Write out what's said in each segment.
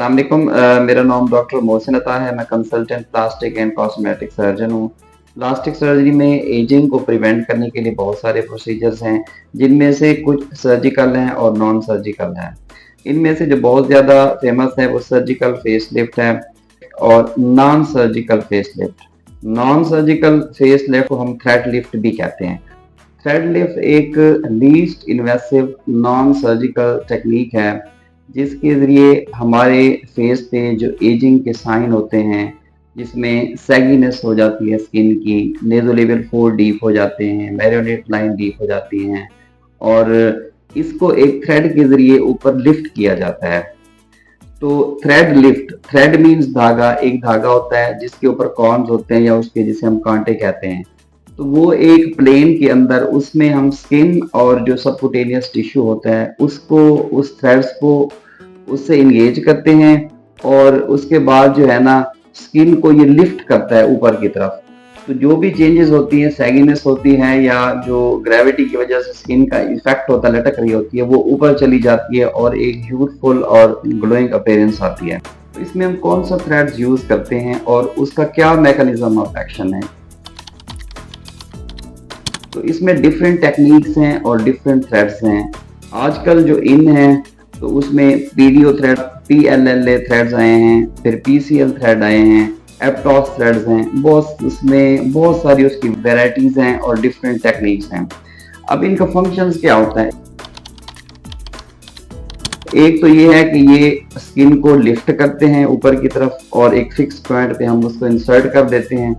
अस्सलाम वालेकुम। मेरा नाम डॉक्टर मोहसिन अता है। मैं consultant plastic and cosmetic surgeon हूँ। प्लास्टिक सर्जरी में एजिंग को प्रिवेंट करने के लिए बहुत सारे प्रोसीजर्स हैं, जिनमें से कुछ सर्जिकल हैं और नॉन सर्जिकल हैं। इनमें से जो बहुत ज़्यादा फेमस है वो सर्जिकल फेस लिफ्ट है और non surgical face lift. Non surgical face lift को हम थ्रेड लिफ्ट भी कहते हैं। थ्रेड लिफ्ट एक least invasive non surgical technique है, जिसके ज़रिए हमारे फेस पे जो एजिंग के साइन होते हैं, जिसमें सैगीनेस हो जाती है स्किन की, नेज़ोलेबियल फोल्ड डीप हो जाते हैं, मेरियोनेट लाइन डीप हो जाती हैं और इसको एक थ्रेड के ज़रिए ऊपर लिफ्ट किया जाता है। तो थ्रेड लिफ्ट, थ्रेड मीन्स धागा, एक धागा होता है जिसके ऊपर कॉर्न्स होते हैं या उसके जिसे हम कांटे कहते हैं। तो वो एक प्लेन के अंदर उसमें हम स्किन और जो सबक्यूटेनियस टिश्यू होता है उसको, उस थ्रेड्स को उससे इंगेज करते हैं और उसके बाद जो है ना स्किन को ये लिफ्ट करता है ऊपर की तरफ। तो जो भी चेंजेस होती हैं, सैगीनेस होती है या जो ग्रेविटी की वजह से स्किन का इफेक्ट होता है, लटक रही होती है, वो ऊपर चली जाती है और एक यूथफुल और ग्लोइंग अपीयरेंस आती है। तो इसमें हम कौन सा थ्रेड्स यूज करते हैं और उसका क्या मैकेनिज्म ऑफ एक्शन है। तो इसमें डिफरेंट टेक्निक्स हैं और डिफरेंट थ्रेड्स हैं। आजकल जो इन है तो उसमें पीडीओ थ्रेड, पीएलएलए थ्रेड्स आए हैं, फिर पीसीएल थ्रेड आए हैं, एप्टॉस थ्रेड्स हैं, बहुत उसमें बहुत सारी उसकी वैरायटीज हैं और डिफरेंट टेक्निक्स हैं। अब इनका फंक्शंस क्या होता है। एक तो ये है कि ये स्किन को लिफ्ट करते हैं ऊपर की तरफ और एक फिक्स पॉइंट पे हम उसको इंसर्ट कर देते हैं।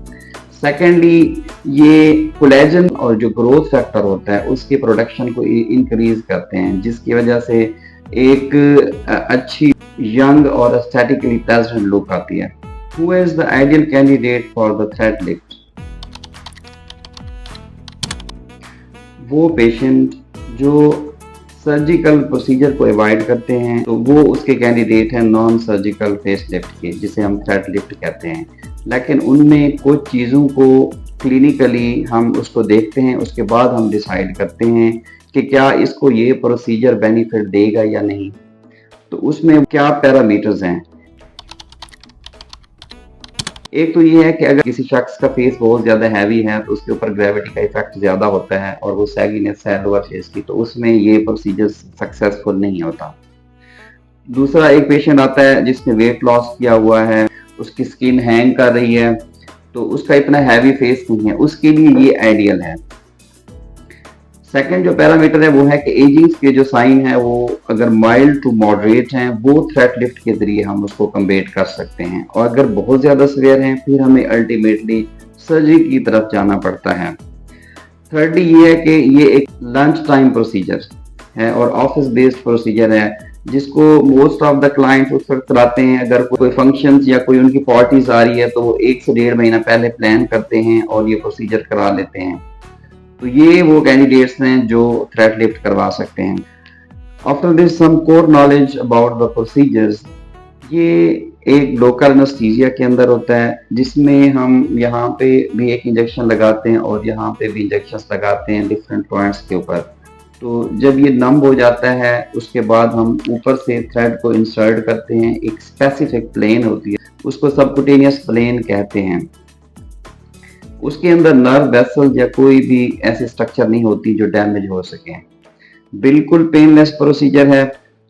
सेकेंडली, ये कोलेजन और जो ग्रोथ फैक्टर होता है उसकी प्रोडक्शन को इंक्रीज करते हैं, जिसकी वजह से एक अच्छी यंग और एस्थेटिकली प्लेजेंट लुक आती है। Who is the ideal candidate for the thread lift. वो पेशेंट जो सर्जिकल प्रोसीजर को अवॉइड करते हैं, तो वो उसके कैंडिडेट हैं नॉन सर्जिकल फेस लिफ्ट के, जिसे हम थ्रेड लिफ्ट कहते हैं। लेकिन उनमें कुछ चीज़ों को क्लिनिकली हम उसको देखते हैं, उसके बाद हम डिसाइड करते हैं कि क्या इसको ये प्रोसीजर बेनिफिट देगा या नहीं। तो उसमें क्या पैरामीटर्स हैं। एक तो ये है कि अगर किसी शख्स का फेस बहुत ज़्यादा हैवी है तो उसके ऊपर ग्रेविटी का इफेक्ट ज़्यादा होता है और वो सैगीनेस है लोअर फेस की, तो उसमें ये प्रोसीजर सक्सेसफुल नहीं होता। दूसरा, एक पेशेंट आता है जिसने वेट लॉस किया हुआ है, उसकी स्किन हैंग कर रही है, तो उसका इतना हैवी फेस नहीं है, उसके लिए ये आइडियल है। सेकंड जो पैरामीटर है वो है कि एजिंग के जो साइन है वो अगर माइल्ड टू मॉडरेट हैं, वो थ्रेड लिफ्ट के जरिए हम उसको कम्बेट कर सकते हैं, और अगर बहुत ज़्यादा सीवियर हैं फिर हमें अल्टीमेटली सर्जरी की तरफ जाना पड़ता है। थर्डली ये है कि ये एक लंच टाइम प्रोसीजर है और ऑफिस बेस्ड प्रोसीजर है, जिसको मोस्ट ऑफ द क्लाइंट्स उस वक्त कराते हैं अगर कोई फंक्शंस या कोई उनकी पार्टीज आ रही है, तो वो 1 से 1.5 महीना पहले प्लान करते हैं और ये प्रोसीजर करा लेते हैं। तो ये वो कैंडिडेट्स हैं जो थ्रेड लिफ्ट करवा सकते हैं। After this some core knowledge about the procedures. ये एक लोकल एनेस्थीसिया के अंदर होता है, जिसमें हम यहाँ पे भी एक इंजेक्शन लगाते हैं और यहाँ पे भी इंजेक्शन लगाते हैं डिफरेंट पॉइंट्स के ऊपर। तो जब ये नम हो जाता है उसके बाद हम ऊपर से थ्रेड को इंसर्ट करते हैं। एक स्पेसिफिक प्लेन होती है, उसको सबक्यूटेनियस प्लेन कहते हैं। उसके अंदर नर्व वेसल्स या कोई भी ऐसी स्ट्रक्चर नहीं होती जो डैमेज हो सके। बिल्कुल पेनलेस प्रोसीजर है।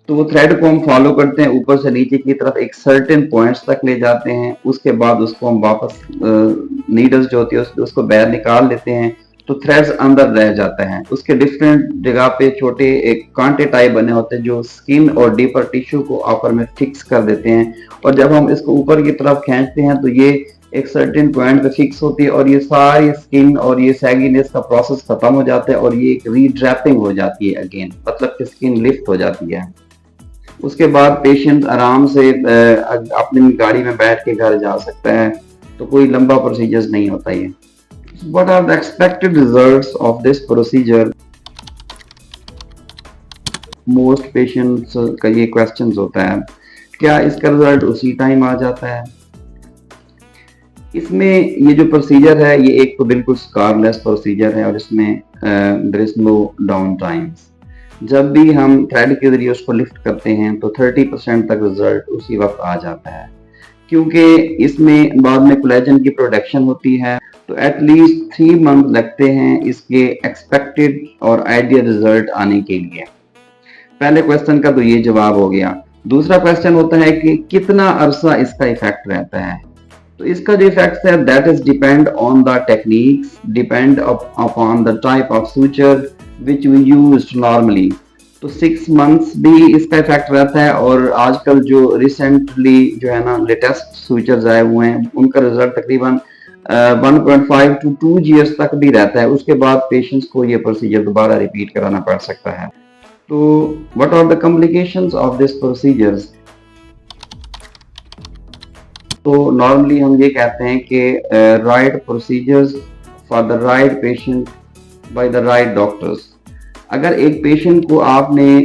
तो वो थ्रेड को हम फॉलो करते हैं ऊपर से नीचे की तरफ, एक सर्टेन पॉइंट्स तक ले जाते हैं, उसके बाद उसको हम वापस नीडल्स जो होती है उसको बाहर निकाल लेते हैं, तो थ्रेड्स अंदर रह जाते हैं। उसके डिफरेंट जगह पे छोटे एक कांटे टाइप बने होते हैं जो स्किन और डीपर टिश्यू को अपर में फिक्स कर देते हैं, और जब हम इसको ऊपर की तरफ खींचते हैं तो ये एक सर्टेन पॉइंट पे फिक्स होती है और ये सारी स्किन और ये सैगीनेस का प्रोसेस खत्म हो जाता है और ये एक रीड्रैपिंग हो जाती है अगेन, मतलब कि स्किन लिफ्ट हो जाती है। उसके बाद पेशेंट आराम से अपनी गाड़ी में बैठ के घर जा सकता है। तो कोई लंबा प्रोसीजर नहीं होता ये। What are the expected results of this procedure? Most patients का ये questions होता है, क्या इसका रिजल्ट उसी टाइम आ जाता है। इसमें ये जो प्रोसीजर है ये एक तो बिल्कुल स्कारलेस प्रोसीजर है और इसमें there is no down times। जब भी हम थ्रेड के जरिए उसको लिफ्ट करते हैं तो 30% तक रिजल्ट उसी वक्त आ जाता है, क्योंकि इसमें बाद में कोलेजन की प्रोडक्शन होती है। तो एटलीस्ट 3 मंथ लगते हैं इसके एक्सपेक्टेड और आइडियल रिजल्ट आने के लिए। पहले क्वेश्चन का तो ये जवाब हो गया। दूसरा क्वेश्चन होता है कि कितना अरसा इसका इफेक्ट रहता है। तो इसका जो इफेक्ट है that is depend on the techniques, depend upon the type of suture which we use normally. तो 6 मंथ्स भी इसका इफेक्ट रहता है, और आजकल जो रिसेंटली जो है ना लेटेस्ट सूचर्स आए हुए हैं उनका रिजल्ट तकरीबन 1.5 to 2 years तक भी रहता है। उसके बाद पेशेंट्स को ये प्रोसीजर दोबारा रिपीट कराना पड़ सकता है। तो what are the complications of this procedures. तो नॉर्मली हम ये कहते हैं कि right procedures for the right patient by the right doctors. अगर एक पेशेंट को आपने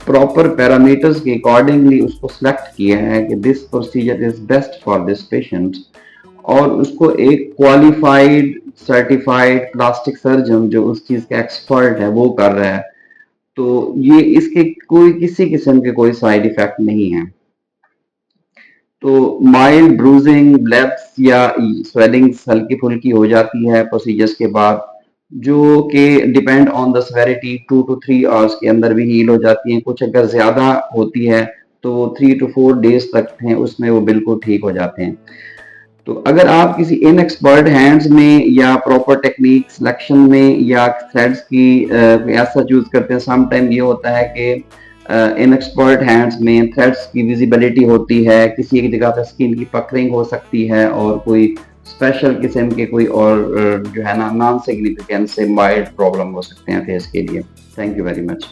प्रॉपर पैरामीटर्स के अकॉर्डिंगली उसको सिलेक्ट किया है कि this procedure is best for this patient, और उसको एक क्वालिफाइड सर्टिफाइड प्लास्टिक सर्जन जो उस चीज का एक्सपर्ट है वो कर रहा है, तो ये इसके कोई किसी किस्म के कोई साइड इफेक्ट नहीं है। तो माइल्ड ब्रूजिंग, ब्लैप्स या स्वेलिंग्स हल्की फुल्की हो जाती है प्रोसीजर्स के बाद, जो कि depend on the severity 2 to 3 hours के अंदर भी हील हो जाती हैं। कुछ अगर ज़्यादा होती है तो 3 to 4 डेज तक हैं उसमें वो बिल्कुल ठीक हो जाते हैं। तो अगर आप किसी इनएक्सपर्ट हैंड्स में या प्रॉपर टेक्निक सिलेक्शन में या थ्रेड्स की ऐसा चूज करते हैं, सम टाइम ये होता है कि इनएक्सपर्ट हैंड्स में थ्रेड्स की विजिबिलिटी होती है, किसी एक जगह पे स्किन की पकड़िंग हो सकती है, और कोई स्पेशल किस्म के कोई और जो है ना नॉन सिग्निफिकेंट से माइल्ड प्रॉब्लम हो सकते हैं फेस के लिए। Thank you very much.